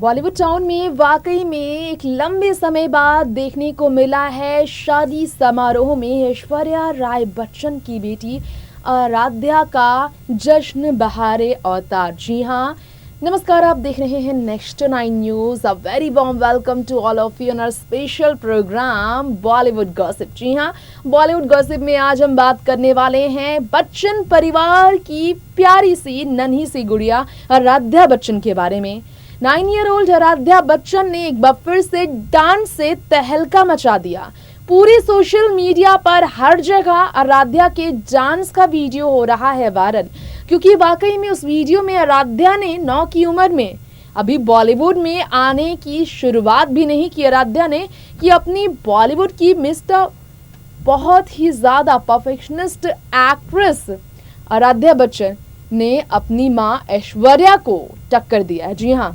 Bollywood town में वाकई में एक लंबे समय बाद देखने को मिला है शादी समारोह में ऐश्वर्या राय बच्चन की बेटी आराध्या का जश्न बहारे अवतार। जी हाँ, नमस्कार, आप देख रहे हैं next 9 news. A very warm welcome to all of you on our special programme Bollywood gossip. जी हाँ, बॉलीवुड गॉसिप में आज हम बात करने वाले हैं बच्चन परिवार की प्यारी सी नन्ही सी गुड़िया आराध्या बच्चन के बारे में। 9-year-old आराध्या बच्चन ने एक बार फिर से डांस से तहलका मचा दिया। पूरे सोशल मीडिया पर हर जगह आराध्या के डांस का वीडियो हो रहा है वायरल, क्योंकि वाकई में उस वीडियो में आराध्या ने 9 की उम्र में अभी बॉलीवुड में आने की शुरुआत भी नहीं की आराध्या ने कि अपनी बॉलीवुड की मिस्टर बहुत ही ज्यादा परफेक्शनिस्ट एक्ट्रेस आराध्या बच्चन ने अपनी मां ऐश्वर्या को टक्कर दिया है। जी हाँ,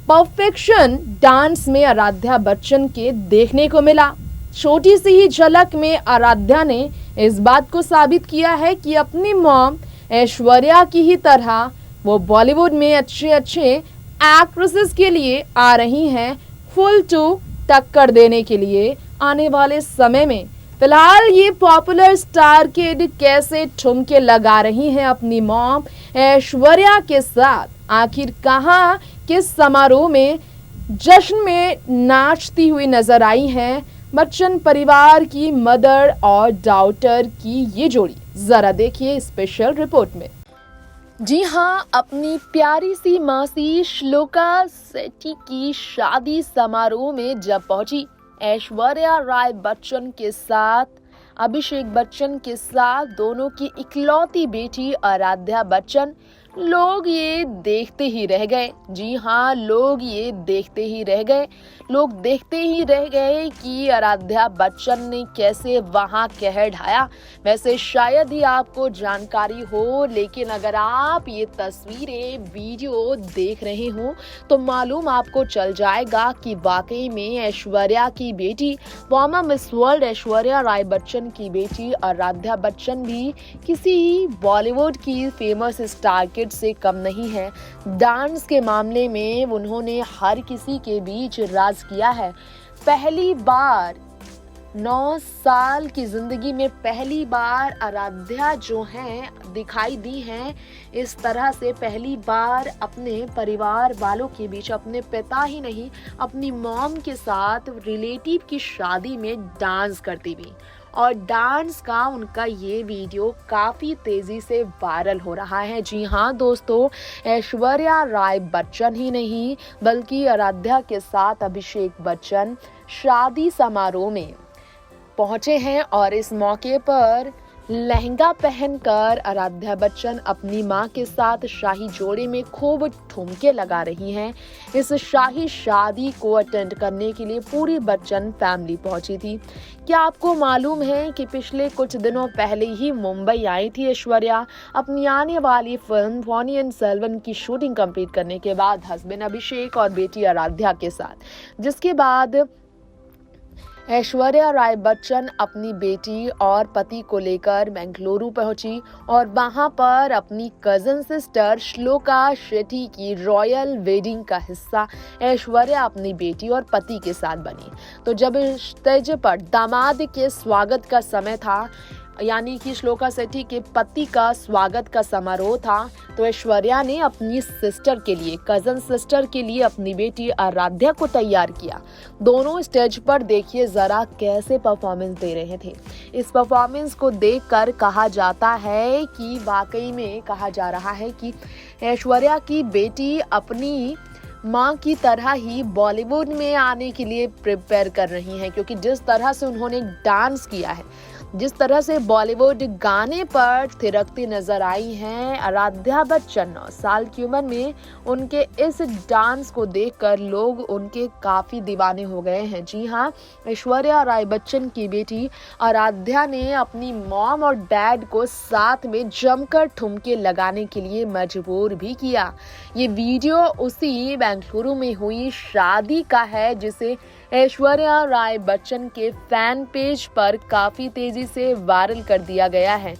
परफेक्शन डांस में आराध्या बच्चन के देखने को मिला। छोटी सी ही झलक में आराध्या ने इस बात को साबित किया है कि अपनी मॉम ऐश्वर्या की ही तरह वो बॉलीवुड में अच्छे एक्ट्रेसेस के लिए आ रही हैं फुल टू टक्कर देने के लिए आने वाले समय में। फिलहाल ये पॉपुलर स्टार किड कैसे ठुमके लगा रही हैं अपनी मॉम ऐश्वर्या के साथ, आखिर कहां किस समारोह में जश्न में नाचती हुई नजर आई हैं बच्चन परिवार की मदर और डॉटर की ये जोड़ी, जरा देखिए स्पेशल रिपोर्ट में। जी हाँ, अपनी प्यारी सी मासी श्लोका शेट्टी की शादी समारोह में जब पहुंची ऐश्वर्या राय बच्चन के साथ अभिषेक बच्चन के साथ दोनों की इकलौती बेटी आराध्या बच्चन, लोग ये देखते ही रह गए। जी हाँ, लोग ये देखते ही रह गए। लोग देखते ही रह गए कि आराध्या बच्चन ने कैसे वहां कहर ढाया। वैसे शायद ही आपको जानकारी हो, लेकिन अगर आप ये तस्वीरें वीडियो देख रहे हो तो मालूम आपको चल जाएगा कि वाकई में ऐश्वर्या की बेटी farmer miss world Aishwarya Rai Bachchan की बेटी आराध्या बच्चन भी किसी बॉलीवुड की फेमस स्टार किड से कम नहीं है। डांस के मामले में उन्होंने हर किसी के बीच राज किया है। पहली बार 9 साल की जिंदगी में पहली बार आराध्या जो हैं दिखाई दी हैं इस तरह से, पहली बार अपने परिवार वालों के बीच, अपने पिता ही नहीं अपनी मॉम के साथ रिलेटिव की शादी में डांस करती भी। और डांस का उनका ये वीडियो काफ़ी तेज़ी से वायरल हो रहा है। जी हाँ दोस्तों, ऐश्वर्या राय बच्चन ही नहीं बल्कि आराध्या के साथ अभिषेक बच्चन शादी समारोह में पहुंचे हैं और इस मौके पर लहंगा पहनकर आराध्या बच्चन अपनी मां के साथ शाही जोड़े में खूब ठुमके लगा रही हैं। इस शाही शादी को अटेंड करने के लिए पूरी बच्चन फैमिली पहुंची थी। क्या आपको मालूम है कि पिछले कुछ दिनों पहले ही मुंबई आई थी ऐश्वर्या अपनी आने वाली फिल्म पोन्नियिन सेल्वन की शूटिंग कंप्लीट करने के बाद हस्बैंड अभिषेक और बेटी आराध्या के साथ, जिसके बाद ऐश्वर्या राय बच्चन अपनी बेटी और पति को लेकर बेंगलुरु पहुंची और वहां पर अपनी कजन सिस्टर श्लोका शेट्टी की रॉयल वेडिंग का हिस्सा ऐश्वर्या अपनी बेटी और पति के साथ बनी। तो जब स्टेज पर दामाद के स्वागत का समय था, यानी कि श्लोका शेट्टी के पति का स्वागत का समारोह था, तो ऐश्वर्या ने अपनी सिस्टर के लिए, कजन सिस्टर के लिए अपनी बेटी आराध्या को तैयार किया। दोनों स्टेज पर देखिए जरा कैसे परफॉर्मेंस दे रहे थे। इस परफॉर्मेंस को देखकर कहा जाता है कि वाकई में कहा जा रहा है कि ऐश्वर्या की बेटी अपनी माँ की तरह ही बॉलीवुड में आने के लिए प्रिपेयर कर रही हैं, क्योंकि जिस तरह से उन्होंने डांस किया है, जिस तरह से बॉलीवुड गाने पर थिरकती नजर आई हैं आराध्या बच्चन 9 साल की उम्र में, उनके इस डांस को देखकर लोग उनके काफ़ी दीवाने हो गए हैं। जी हाँ, ऐश्वर्या राय बच्चन की बेटी आराध्या ने अपनी मॉम और डैड को साथ में जमकर ठुमके लगाने के लिए मजबूर भी किया। ये वीडियो उसी बेंगलुरु में हुई शादी का है, जिसे ऐश्वर्या राय बच्चन के फैन पेज पर काफी तेजी से वायरल कर दिया गया है।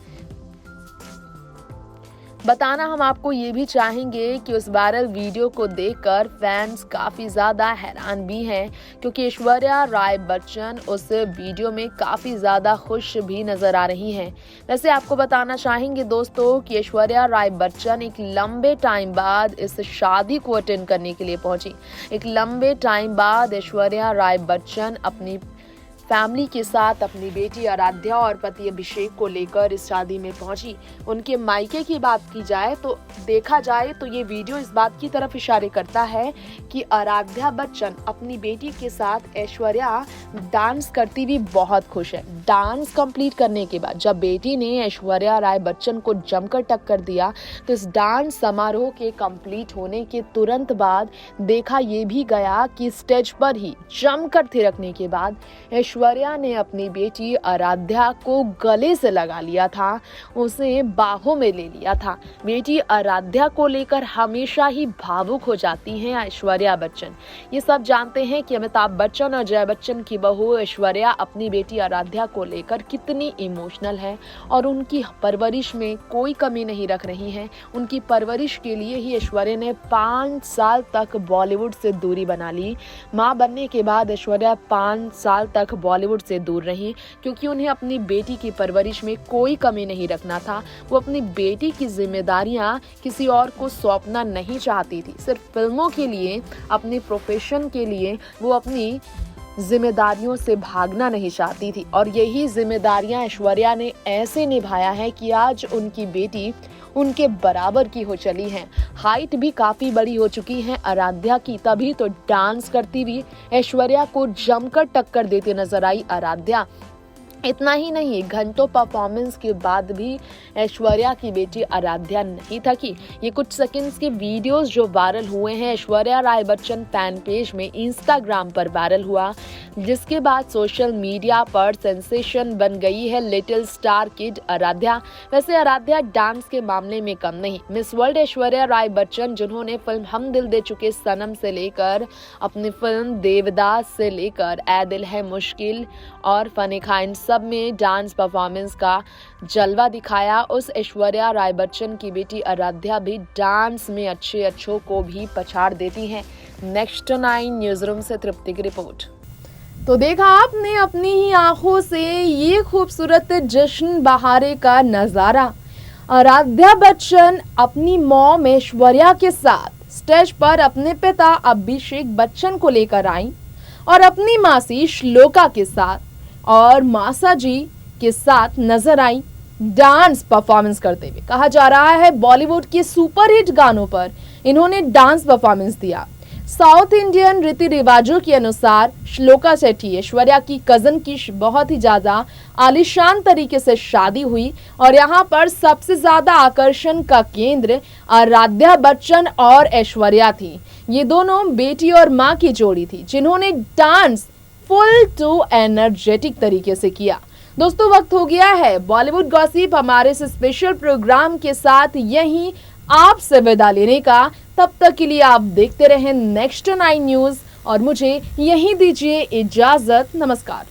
बताना हम आपको ये भी चाहेंगे कि उस वायरल वीडियो को देखकर फैंस काफ़ी ज़्यादा हैरान भी हैं, क्योंकि ऐश्वर्या राय बच्चन उस वीडियो में काफ़ी ज़्यादा खुश भी नज़र आ रही हैं। वैसे आपको बताना चाहेंगे दोस्तों कि ऐश्वर्या राय बच्चन एक लंबे टाइम बाद इस शादी को अटेंड करने के लिए पहुंची। एक लंबे टाइम बाद ऐश्वर्या राय बच्चन अपनी फैमिली के साथ अपनी बेटी आराध्या और पति अभिषेक को लेकर इस शादी में पहुंची। उनके मायके की बात की जाए तो देखा जाए तो ये वीडियो इस बात की तरफ इशारे करता है कि आराध्या बच्चन अपनी बेटी के साथ ऐश्वर्या डांस करती हुई बहुत खुश है। डांस कंप्लीट करने के बाद जब बेटी ने ऐश्वर्या राय बच्चन को जमकर टक्कर दिया तो इस डांस समारोह के कंप्लीट होने के तुरंत बाद देखा ये भी गया कि स्टेज पर ही जमकर थिरकने के बाद ऐश्वर्या ने अपनी बेटी आराध्या को गले से लगा लिया था, उसे बाहों में ले लिया था। बेटी आराध्या को लेकर हमेशा ही भावुक हो जाती हैं ऐश्वर्या बच्चन। ये सब जानते हैं कि अमिताभ बच्चन और जया बच्चन की बहू ऐश्वर्या अपनी बेटी आराध्या को लेकर कितनी इमोशनल है और उनकी परवरिश में कोई कमी नहीं रख रही हैं। उनकी परवरिश के लिए ही ऐश्वर्या ने 5 साल तक बॉलीवुड से दूरी बना ली। माँ बनने के बाद ऐश्वर्या 5 साल तक बॉलीवुड से दूर रही, क्योंकि उन्हें अपनी बेटी की परवरिश में कोई कमी नहीं रखना था। वो अपनी बेटी की जिम्मेदारियां किसी और को सौंपना नहीं चाहती थी। सिर्फ फिल्मों के लिए, अपनी प्रोफेशन के लिए वो अपनी जिम्मेदारियों से भागना नहीं चाहती थी और यही जिम्मेदारियां ऐश्वर्या ने ऐसे निभाया है कि आज उनकी बेटी उनके बराबर की हो चली हैं। हाइट भी काफी बड़ी हो चुकी है आराध्या की, तभी तो डांस करती हुई ऐश्वर्या को जमकर टक्कर देते नजर आई आराध्या। इतना ही नहीं, घंटों परफॉर्मेंस के बाद भी ऐश्वर्या की बेटी आराध्या नहीं थकी। ये कुछ सेकंड्स के वीडियोस जो वायरल हुए हैं ऐश्वर्या राय बच्चन फैन पेज में इंस्टाग्राम पर वायरल हुआ, जिसके बाद सोशल मीडिया पर सेंसेशन बन गई है लिटिल स्टार किड आराध्या। वैसे आराध्या डांस के मामले में कम नहीं। मिस वर्ल्ड ऐश्वर्या राय बच्चन, जिन्होंने फिल्म हम दिल दे चुके सनम से लेकर अपनी फिल्म देवदास से लेकर ऐ दिल है मुश्किल और फनी खाइन सब में डांस परफॉर्मेंस का जलवा दिखाया, उस ऐश्वर्या राय बच्चन की बेटी आराध्या भी डांस में अच्छों को भी पछाड़ देती हैं। नेक्स्ट 9 न्यूज रूम से तृप्ति की रिपोर्ट। तो देखा आपने अपनी ही आंखों से ये खूबसूरत जश्न बहारे का नजारा। आराध्या बच्चन अपनी मॉम ऐश्वर्या के साथ स्टेज पर अपने पिता अभिषेक बच्चन को लेकर आई और अपनी मासी श्लोका के साथ और मासा जी के साथ नजर आई डांस परफॉर्मेंस करते हुए। कहा जा रहा है बॉलीवुड के सुपरहिट गानों पर इन्होंने डांस परफॉर्मेंस दिया। साउथ इंडियन रीति रिवाजों के अनुसार श्लोका सेठी ऐश्वर्या की कजन की बहुत ही ज्यादा आलीशान तरीके से शादी हुई और यहाँ पर सबसे ज्यादा आकर्षण का केंद्र आराध्या बच्चन और ऐश्वर्या थी। ये दोनों बेटी और माँ की जोड़ी थी जिन्होंने डांस फुल टू एनर्जेटिक तरीके से किया। दोस्तों वक्त हो गया है बॉलीवुड गॉसिप हमारे इस स्पेशल प्रोग्राम के साथ यहीं आपसे विदा लेने का। तब तक के लिए आप देखते रहें नेक्स्ट 9 न्यूज और मुझे यहीं दीजिए इजाजत। नमस्कार।